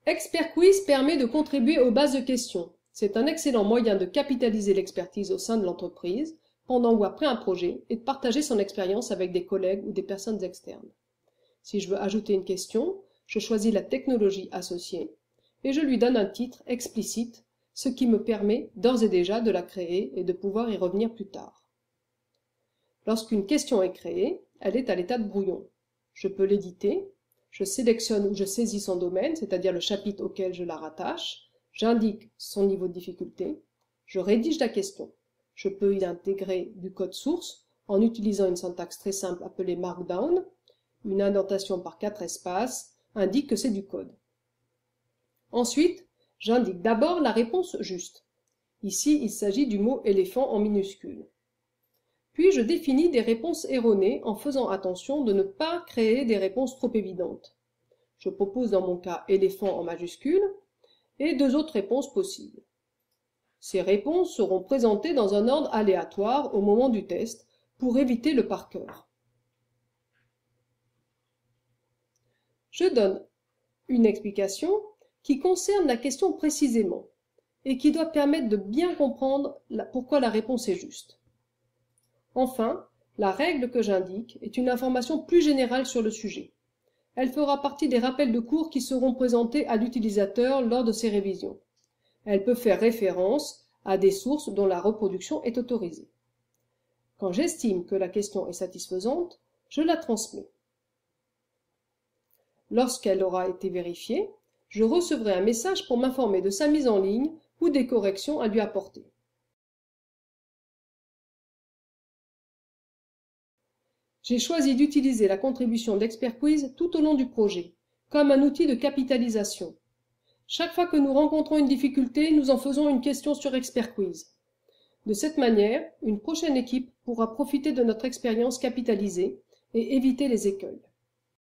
Expert Quiz permet de contribuer aux bases de questions. C'est un excellent moyen de capitaliser l'expertise au sein de l'entreprise, pendant ou après un projet, et de partager son expérience avec des collègues ou des personnes externes. Si je veux ajouter une question, je choisis la technologie associée et je lui donne un titre explicite, ce qui me permet d'ores et déjà de la créer et de pouvoir y revenir plus tard. Lorsqu'une question est créée, elle est à l'état de brouillon. Je peux l'éditer, je sélectionne ou je saisis son domaine, c'est-à-dire le chapitre auquel je la rattache, j'indique son niveau de difficulté, je rédige la question. Je peux y intégrer du code source en utilisant une syntaxe très simple appelée Markdown. Une indentation par 4 espaces indique que c'est du code. Ensuite, j'indique d'abord la réponse juste. Ici, il s'agit du mot éléphant en minuscule. Puis je définis des réponses erronées en faisant attention de ne pas créer des réponses trop évidentes. Je propose dans mon cas éléphant en majuscule et 2 autres réponses possibles. Ces réponses seront présentées dans un ordre aléatoire au moment du test pour éviter le par cœur. Je donne une explication qui concerne la question précisément et qui doit permettre de bien comprendre pourquoi la réponse est juste. Enfin, la règle que j'indique est une information plus générale sur le sujet. Elle fera partie des rappels de cours qui seront présentés à l'utilisateur lors de ses révisions. Elle peut faire référence à des sources dont la reproduction est autorisée. Quand j'estime que la question est satisfaisante, je la transmets. Lorsqu'elle aura été vérifiée, je recevrai un message pour m'informer de sa mise en ligne ou des corrections à lui apporter. J'ai choisi d'utiliser la contribution d'Expert Quiz tout au long du projet, comme un outil de capitalisation. Chaque fois que nous rencontrons une difficulté, nous en faisons une question sur Expert Quiz. De cette manière, une prochaine équipe pourra profiter de notre expérience capitalisée et éviter les écueils.